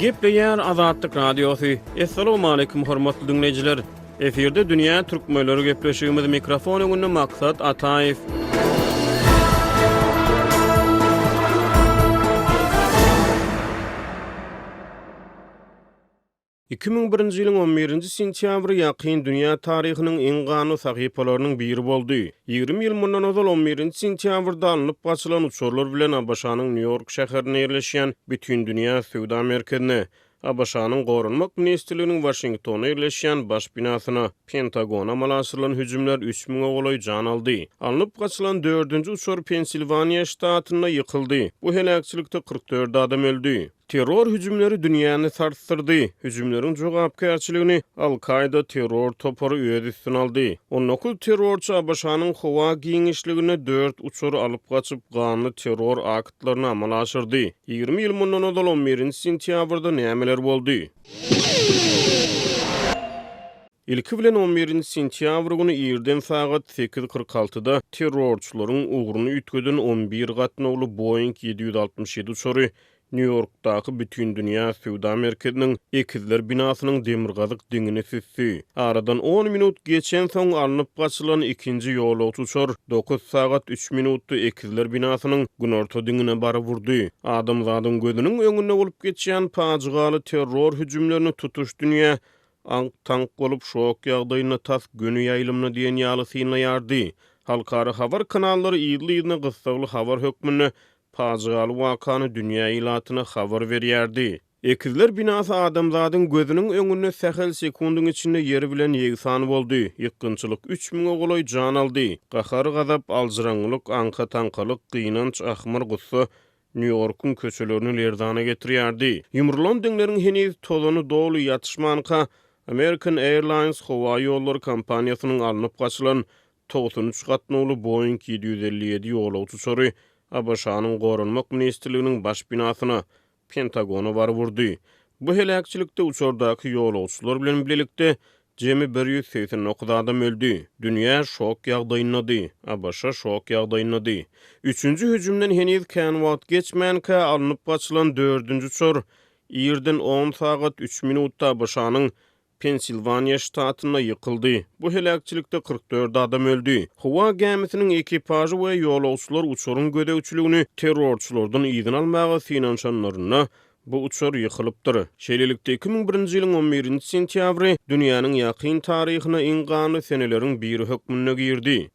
Gepleýär Azatlyk Radiosu. Assalamu alaykum hormatly dinleyijiler. Eferde dünýä türkmenleri gepleşigimiz mikrofon öňünde Maksat Ataýew. 2001-nji ýylyň 11-nji sentýabry ýakyn dünýä taryhynyň iň gany sahypalarynyň biri boldy. 20 ýyl mundan ozal 11-nji sentýabrda alınıp gaçylan uçurlar bilen ABŞ-nyň New York şäherine ýerleşýän bütün dünýä sowda merkezine, ABŞ-nyň Gorunmak Ministrliginiň Washington'a ýerleşýän baş binasyna, Pentagona malaşylan hüjümler 3000 ogloy jan aldy. Alınıp gaçylan 4-nji uçur Pensilvaniya ştatyna ýykyldy. Bu helakçylykda 44 adam öldü. Terror hüjümleri dünýäni sarsdyrdy. Hüjümleriň jogapkärçiligini Al-Qaida terror toporu öýe üstüne aldy. 19 terrorçy ABŞ-nyň howa giňişligine 4 uçur alyp gaçyp ganly terror aktlaryny amala aşyrdy. 20 ýyl mundan ozal 11-nji sentýabrda nämeler boldy? İlki bilen 11-nji sentýabr güni ýerden sagat 8:46-da terrorçylaryň uğruny ütgeden 11 gatnaly Boeing 767 uçury New York'daky bütün dünýä sowda merkeziniň ekizler binasynyň demirgazyk diňine süsdi. Aradan 10 minut geçen soň alınıp gaçylan ikinji ýolagçy uçur 9 sagat 3 minutda ekizler binasynyň günorta diňine baryp wurdy. Adamzadyň gözüniň öňünde bolup geçýän paçygaly terror hüjümlerini tutuş dünýä tank bolup şok ýagdaýyna tas günü ýaýlymyna diýen ýaly synlaýardy. Halkara habar kanallary ýyly-ýyly gysgaly habar hökmüni paçygaly wakany dünýä ýylatyna habar berýärdi. Ekizler binasy adamzadyň gözüniň öňünde sähel sekundyň içinde ýeri bilen ýegsan boldy. Ýykgynçylyk 3000 ogloy jan aldy. Gahar gazap, alжyraňlyk, anka tankalyk, gynanç, ahmar gussy New York'un köçelerini lerdana getirýärdi. Ýumrulan diňleriň heniz tolany dolu ýatışmanka American Airlines howa ýolları kompaniýasynyň alınıp gaçylan 93 gatnaly Boeing 757 ýolagçy uçury ABŞ-nyň Gorunmak Ministrliginiň baş binasyna, Pentagona baryp wurdy. Bu helakçylykda uçurdaky ýolagçylar bilen birlikde jemi 189 adam öldü. Dünýä şok ýagdaýyndady. ABŞ şok ýagdaýyndady. Üçüncü hüjümden heniz kän wagt geçmänkä alınıp gaçylan 4-nji uçur ýerden 10 sagat 3 minutda ABŞ-nyň Pensilvaniya ştatyna ýykyldy. Bu helakçylykda 44 adam öldü. Howa gemisiniň ekipajy we ýolagçylar uçuryň gödäwçiligini terrorçylardan ýygyň almagy finanşanlaryna bu uçur ýykylypdyr. Şeýlelikde 2001-nji ýylyň 11-nji sentýabry dünýäniň ýakyn taryhyna iň gany seneleriň biri hökmüne girdi.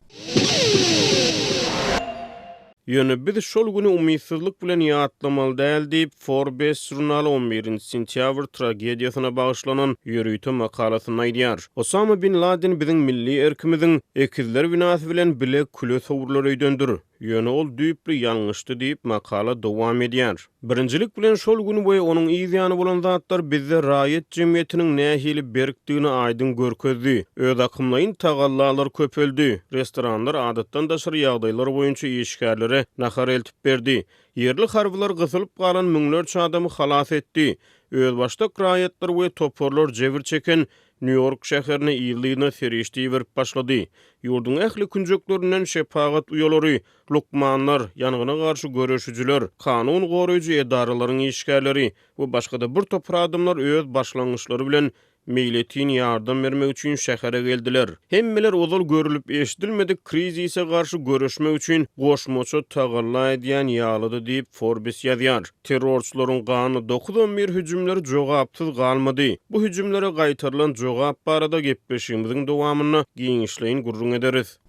Ýöne biz şol güni umytsızlyk bilen ýatlamaly däl diýip Forbes jurnaly 11-nji sentýabr tragediýasyna bagyşlanan ýörüýte makalasyny aýdýar. Osama bin Laden biziň milli erkimiziň ekizler binasy bilen bile küle sowurlary öýdendir. Ýöne ol düýpli ýalňyşdy diýip makala dowam edýär. Birinjilik bilen şol güni boýy onuň ýygyny bolan zatlar bizde raýat jemgyýetiniň nähili berkdigini aýdyn görkezdi. Öz akymlaryň tagallalary köpeldi. Restoranlar adatdan daşary ýagdaýlar boýunça işgärlere nahar eltip berdi. Yerli harbylar gysylyp galan müňlerçe adamy halas etdi. Öz başda raýatlar we toporlar jebir çeken New York şäherine ýylyna serişdi berip başlady. Ýurduň ähli künjeklerinden şepagat uýalary, lukmanlar, ýangyna garşy göreşijiler, kanun goraýjy edaralaryň işgärleri we başga bir top adamlar öz başlangyçlary bilen meýletin ýardam bermek üçin şähere geldiler. Hemmeler ozal görülüp eşdilmedik krizise garşy göreşmek üçin goşmaça tagalla edýän ýalydy diýip Forbes ýazýar. Terrorçylaryň gany 9-11 hüjümleri jogapsyz galmady. Bu hüjümlere gaýtarylan jogap barada gepleşigimiziň dowamyny giňişleýin gurrun ederiz.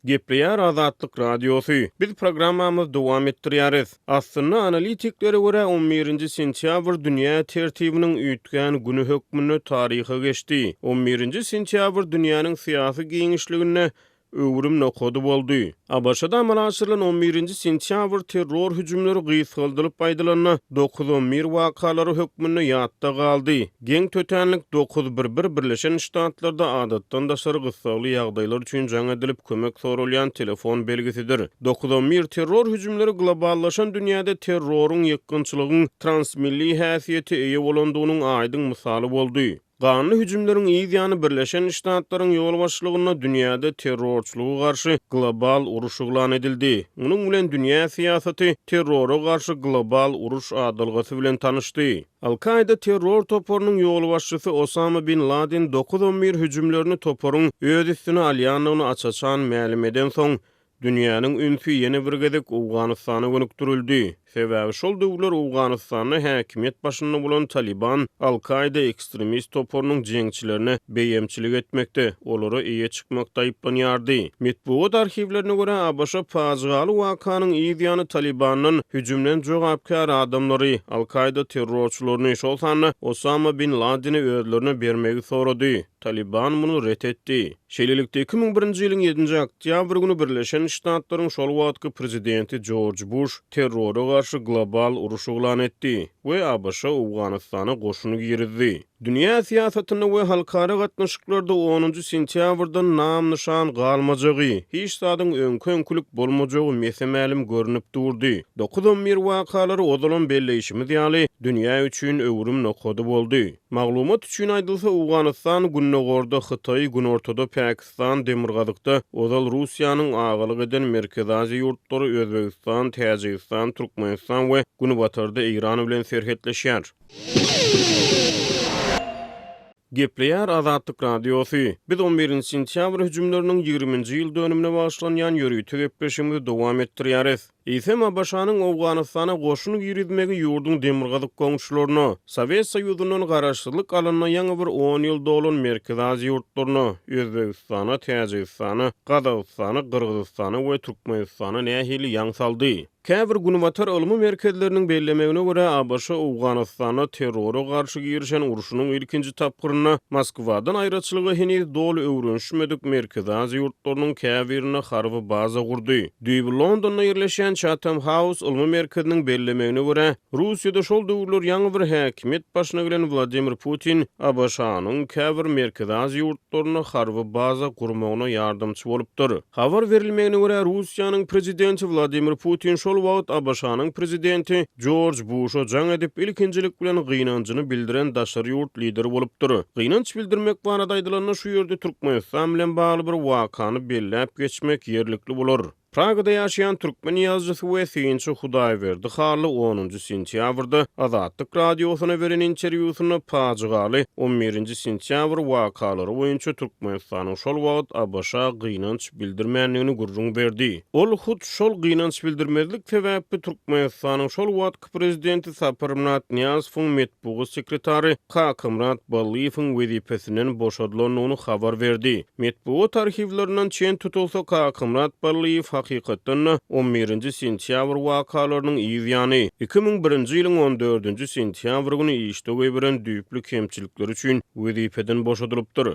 Gepleýär Azatlyk Radiosu. Biz programmamyzy dowam etdirýäris. Aslynda analitikleri görä 11-nji sentýabr dünýä tertibiniň üýtgän güni hökmüne taryha geçdi. 11-nji sentýabr dünýäniň syýasy giňişligine öwrüm nokady boldy. ABŞ-da amala aşyrylan 11-nji sentýabr terror hüjümleri gysgaldyryp aýdylanyna 9-11 wakalary hökmüne ýatda galdy. Geň tötenlik 911 Birleşen Ştatlarda adatdan daşary gysgaly ýagdaýlar üçin jaňa edilip kömek sorulýan telefon belgisidir. 911 terror hüjümleri globallaşan dünýäde terroryň ýykgynçylygyň transmilli häsiýeti eýe bolandygynyň aýdyň misaly boldy. Ganly hüjümleriň ýa-ni Birleşen Ştatlaryň ýol başlygyna dünýäde terrorçuluğa garşy global uruş elan edildi. Munyň bilen dünýä siýasaty terrora garşy global uruş adalgasy bilen tanyşdy. Al-Qaida terror toporunyň ýol başçysy Osama bin Laden 9-11 hüjümlerini toporuň öz üstüne alýanlygyny açaçan mälim eden soň dünýäniň ünsü ýene bir gezek Awganystana gönükdirildi. Sebäbi şol döwler Awganystany häkimiýet başynda bolan Taliban, Al-Qaida ekstremist toporunyň jeňçilerine beýemçilik etmekde, olara eýe çykmakda aýplanýardy. Medeniýet arhivlerine görä ABŞ fajialy wakanyň ýa-ni Talibanyň hüjümden jogapkar adamlary Al-Qaida terrorçylaryny şol sany Osama bin Laden'i özlerine bermegi sorady. Taliban muny ret etdi. Şeýlelikde 2001-nji ýylyň 7-nji oktýabr güni Birleşen Ştatlaryň şol wagtky prezidenti George Bush terrora garşy global uruş elan etdi we ABŞ Awganystana goşuny girdi. Dünýä siýasatyna we halkara gatnaşyklarda 10-njy sentýabrdan nam nişan galmajagy, hiç zadyň öňkü bolmajagy mesemälim görünip durdy. 9-11 wakalary odalan belleşimi diýaly dünýä üçin öwrüm nokady boldy. Maglumat üçin aýdylsa Awganystan günnegorda Hytaý, günortada Pakistan, demirgazykda odal Russiýanyň agalyk eden Merkez Aziýa ýurtlary Özbegistan, Täjikistan, Türkmenistan we Güneybatarda Iran bilen serhetleşýär. Gepleýär Azatlyk Radiosu. Biz 11-nji sentýabr hüjümleriniň 20-nji ýyl dönümine baglanýan ýörüýti gepleşigimizi dowam etdirýäris. İsem Abaşanyň Awganystana goşuny ýürütmegi ýurdun demirgazyk goňşularyna, Sowet Soýuzynyň garaşdyrlyk alanyna ýa-ni bir 10 ýyl dolan Merkez Aziýa ýurtlaryna, Özbegistana, Täjikistana, Gazagystana, Kyrgyzstana we Türkmenistana nähili ýaň saldy. Käbir günüwatar ulumy merkezleriniň bellemegine görä ABŞ Awganystana terrora garşy girişen uruşunyň ilkinji tapgyryna Moskwadan aýraçylygy heniz dolu öwrenşmedik Merkez Aziýa ýurtlarynyň käbirine harby baza gurdy. Düýbi Londonda ýerleşen Chatham House ulumy merkeziniň bellemegine görä Russiýada şol döwürler ýaňy bir häkimiýet başyna gelen Vladimir Putin ABŞ-nyň käbir Merkez Aziýa ýurtlaryna harby baza gurmagyna ýardamçy bolupdyr. Habar berilmegine görä Russiýanyň prezidenti Vladimir Putin şol wagt ABC-nyň prezidenti George Bush'a jaň edip ilkinjilik bilen gynanjyny bildiren daşary ýurt lideri bolupdyr. Gynanç bildirmek barada aýdylanyny şu ýerde Türkmenistan bilen bagly bir wakany belläp geçmek ýerlikli bolar. Pragada ýaşaýan türkmen ýazgysy we synçy Hudaýberdi Harly 10-njy sentýabrda Azatlyk Radiosyna beren interwýusyny pajigaly 11-nji sentýabr wakalary boýunça Türkmenistanyň şol wagt ABC-a gynanç bildirmänligini gurrun berdi. Ol hut şol gynanç bildirmezlik sebäpli Türkmenistanyň şol wagtky prezidenti Saparmurat Niyazowyň medeniýet sekretary Kakymrat Balliýewiň wezipesinden boşadylanyny habar berdi. Medeniýet arhivlerinden çen tutulsa Kakymrat Balliýew hakykatdan 11-nji sentýabr wakalarynyň ýygyny 2001-nji ýylyň 14-nji sentýabr güni işde beren düýpli kemçilikler üçin wezipeden boşadylypdyr.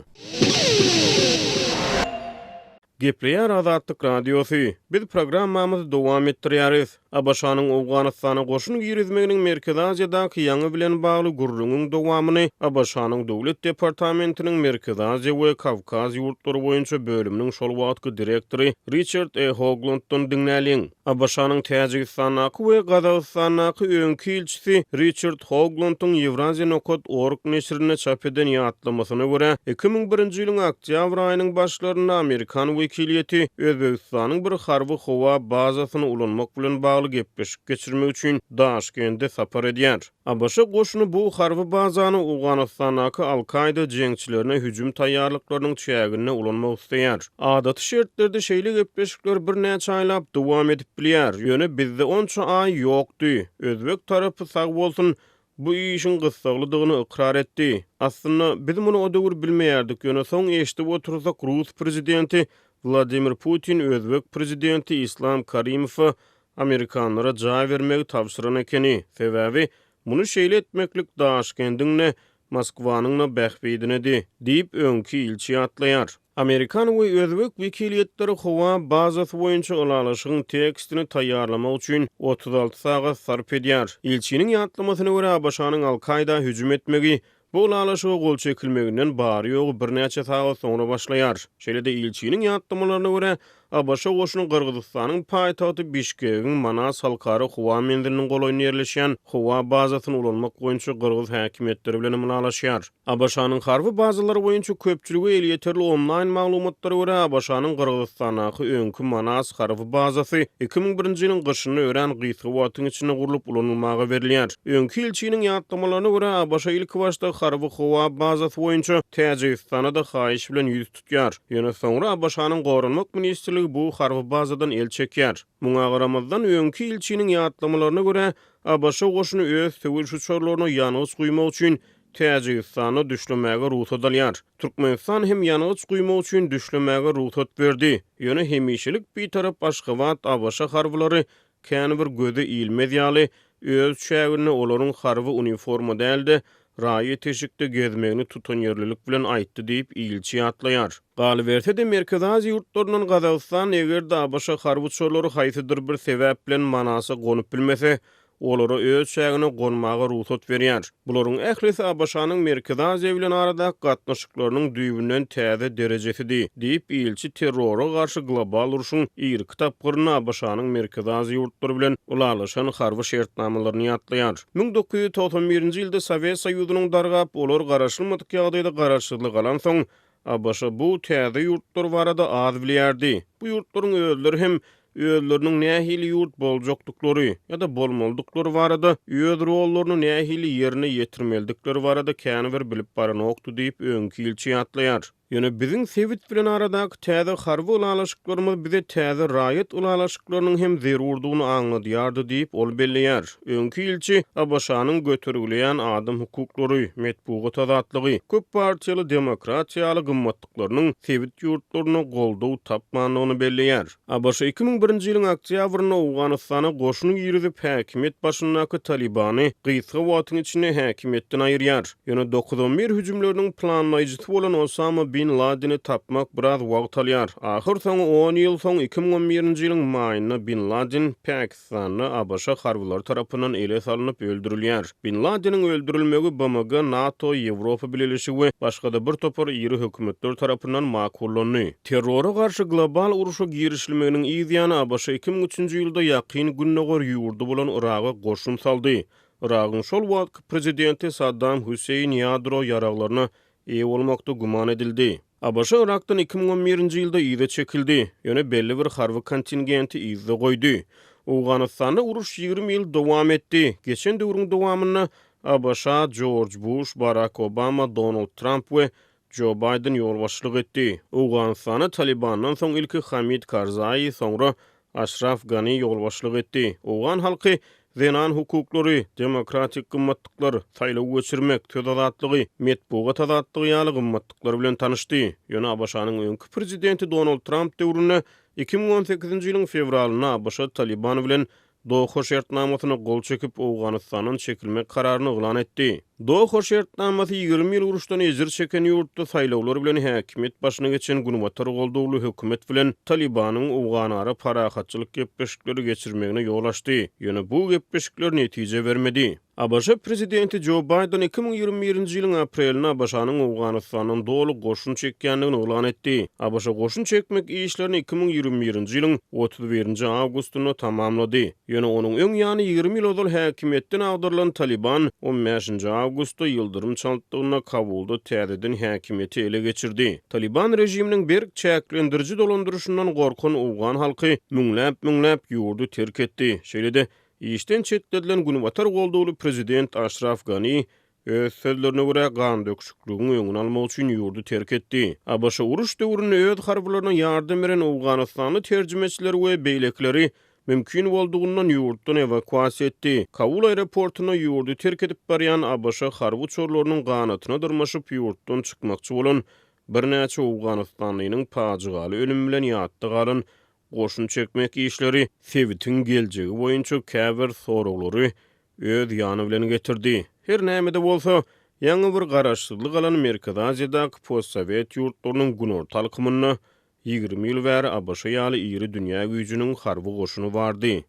Gepleýär Azatlyk Radiosu. Biz programmamyzy dowam etdirýäris. ABC-nyň Awganystana goşuny ýürütmeginiň Merkez Aziýadaky ýaňy bilen bagly gurrunyň dowamyny ABC-nyň Dowlet Departamentiniň Merkez Aziýa we Kawkaz ýurtlary boýunça bölüminiň şol wagtky direktory Richard E. Hoaglanddan dinläliň. ABC-nyň Täjikistanaky we Gazagystanaky öňki ilçisi Richard Hoaglandyň Eurasia.org neşrine çap eden ýatlamasyna görä 2001-nji ýylyň oktýabr aýynyň başlarynda Amerikan wekiliýeti Özbegistanyň bir harby howa bazasyny ulanmak bilen bagly gepleşik geçirmek üçin Daşkentde sapar edýär. ABC goşuny bu harby bazany Awganystanaky Al-Qaida jeňçilerine hüjüm taýýarlyklarynyň çägine ulanmak isleýär. Adaty şertlerde şeýle gepleşikler bir näçe aýlap dowam edip bilýär. Ýöne bizde onça aý ýokdy. Özbek tarapy sag bolsun bu işin gysgalydygyny ikrar etdi. Aslynda biz muny o döwür bilmeýärdik. Ýöne soň eşitip otursak Rus prezidenti Vladimir Putin Özbek prezidenti İslam Karimow Amerikanlara jaý bermegi tapşyran ekeni. Sebäbi muny şeýle etmeklik Daşkentdiň Moskwanyň bähbidinedi diýip öňki ilçi atlaýar. Amerikan we Özbek wekiliýetleri howa bazasy boýunça ulalaşygyň tekstini taýýarlamak üçin 36 sagat sarf edýär. Ilçiniň ýatlamasyna görä ABC-nyň Al-Qaida hüjüm etmegi bu ulalaşyga gol çekilmeginden bary ýogy bir näçe sagat soňra başlaýar. Şeýle-de ilçiniň ýatlamalarına görä Abaşa goşuny Kırgyzstanyň paýtagty Bişkegiň Manas halkary howa menziliniň golaýyna ýerleşýän howa bazasyny ulanmak boýunça Kırgyz häkimetleri bilen münalaşýar. Abaşanyň harby bazalary boýunça köpçüligi el ýeterli online maglumatlary görä Abaşanyň Kırgyzstanaky öňkü Manas harby bazasy 2001-nji ýylyň gyşyny ören Gysga watyň içine gurulyp ulanylmaga berilýär. Öňkü ilçiniň ýatlamalaryna görä Abaşa ilk başda harby howa bazasy boýunça Täjikistana da haýyş bilen ýüz tutýar. Ýöne soňra Abaşanyň Gorunmak ministrligi bu harby bazadan el çekýär. Muňa garamazdan öňkü ilçiniň ýatlamalaryna görä Abaşa goşuny öz töwüş uçurlaryna ýanygyç guýmak üçin Täjikistana düşlemäge ruhsat alýar. Türkmenistan hem ýanygyç guýmak üçin düşlemäge ruhsat berdi. Ýöne hemişelik bir tarap Aşgabat Abaşa harbylary kän bir göze ilmez ýaly öz şäherine olaryň harby uniforma däldi. Raýy teşikde gezmegini tutan ýerlilik bilen aýtdy diýip ilçi atlaýar. Galyberse de Merkez Aziýa ýurtlarynyň Gazawstan eger de Abaşa harby çorlary haýsydyr bir sebäp bilen Manasa gonyp bilmese, olara öz şäherine gonmaga ruhsat berýär. Bularyň ählisi Abaşanyň Merkez Aziýa bilen arada gatnaşyklarynyň düýbünden täze derejesidi diýip ilçi terrora garşy global uruşyň ýyry kitapgyryna Abaşanyň Merkez Aziýa ýurtlary bilen ulalaşan harby şertnamalaryny ýatlaýar. 1991-nji ýylda Sowet Soýuzynyň dargap olar garaşylmadyk ýagdaýda garaşsyzlyk alan soň Abaşa bu täze ýurtlar barada az bilýärdi. Bu ýurtlaryň özleri hem özleriniň nähili ýurt boljakdyklary ýa-da bolmalydyklary barada öz rollaryny nähili ýerine ýetirmeldikleri barada kän bir bilip baranokdy diýip öňkü ilçi atlaýar. Ýöne biziň Sewit bilen aradaky täze harby ulalaşyklarymyz bize täze raýat ulalaşyklarynyň hem zerurdugyny aňladýardy diýip ol belleýär. Öňkü ilçi Abaşanyň götürülen adam hukuklary, metbuat azatlygy, köp partiýaly demokratiýaly gymmatlyklarynyň Sewit ýurtlaryna goldaw tapmanlygyny belleýär. Abaşa 2001-nji ýylyň oktýabryna Awganystana goşuny ýürüzip häkimet başyndaky Talibany Gysga watyň içine häkimetden aýyrýar. Ýöne 91 hüjümleriniň planlaýjysy bolan Osama Bin Laden'i tapmak biraz wagt alýar. Ahir soňy 10 ýyl soň 2011-nji ýylyň maýynda Bin Laden Pakistanyny Abaşa harbylary tarapyndan ele salynyp öldürilýär. Bin Laden'iň öldürilmegi BMG, NATO, Ýewropa Birleşigi we başga-da bir topar ýyry hökümetler tarapyndan makullandy. Terrora garşy global uruşa girişilmeginiň ýyzyny Abaşa 2003-nji ýylda ýakyn günnäger ýurdu bolan Iraga goşun saldy. Iragyň şol wagtky prezidenti Saddam Hüseyin ýadro ýaraglaryna bolmakda guman edildi. Abaşa Irakdan 2011-nji ýylda ýyza çekildi. Ýöne belli bir harby kontingenti ýyza goýdy. Awganystanda uruş 20 ýyl dowam etdi. Geçen döwrüň dowamyna Abaşa George Bush, Barack Obama, Donald Trump we Joe Biden ýolbaşçylyk etdi. Awganystana Talibandan soň ilki Hamid Karzai, soňra Ashraf Ghani ýolbaşçylyk etdi. Awgan halky zenan hukuklary, demokratik gymmatlyklar, saýlaw geçirmek, söz azatlygy, metbuat azatlygy ýaly gymmatlyklary bilen tanyşdy. Ýöne Abaşanyň öňkü prezidenti Donald Trump döwründe 2018-nji ýylyň fevralyna Abaşa Taliban bilen Doha şertnamasyna gol çekip Awganystanyň çekilmek kararyny elan etdi. Doha şertnamasy 20 ýyl uruşdan ejir çeken ýurtda saýlawlar bilen häkimet başyna geçen Gunwatar goldugly hökümet bilen Talibanyň Awganara parahatçylyk gepleşikleri geçirmegine ýol açdy. Ýöne bu gepleşikler netije bermedi. Abaşa prezidenti Joe Biden 2021-nji ýylyň aprelinde Abaşanyň Awganystanyň dolu goşun çekýändigini elan etdi. Abaşa goşun çekmek işlerini 2021-nji ýylyň 31-nji awgustyna tamamlady. Ýöne onuň öň ýany 20 ýyl ozal häkimetden agdarylan Taliban 15-nji awgustda ýyldyrym çaldygyna Kabulda täzeden häkimeti ele geçirdi. Taliban rejiminiň berk çäklendiriji dolandyrşyndan gorkan Awgan halky müňläp ýurdu terk etdi. Şeýle-de işten çetledilen Gunwatar goldugly prezident Ashraf Ghani öz sözlerine görä gan döküşikligini öňüne almak üçin ýurdu terk etdi. Abaşa uruş döwründe öz harbylaryna ýardam beren Awganystany terjümeçileri we beýlekleri mümkin boldugundan ýurtdan evakuasiýa etdi. Kabul aeroportuna ýurdu terk edip barýan Abaşa harby çorlarynyň ganatyna dyrmaşyp ýurtdan çykmakçy bolan bir näçe Awganystanlynyň paçygaly ölüm bilen ýatdy galan goşun çekmek işleri Sewit'in geljegi boýunça käbir soraglary öz ýany bilen getirdi. Her näme-de bolsa, ýaňy bir garaşsyzlyk alan Merkez Aziýadaky post-Sowet ýurtlarynyň günortalykymyna 20 ýyl bäri Abaşa ýaly iri dünýä güýjüniň harby goşuny bardy.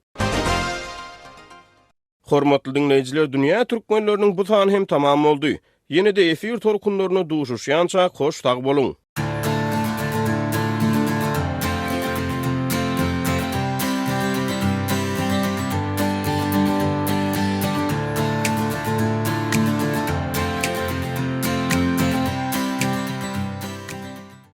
Hormatly dinleýijiler, dünýä türkmenläriniň bu sany hem tamam boldy. Ýene-de efir torkunlaryna duşuşýança hoş tag boluň.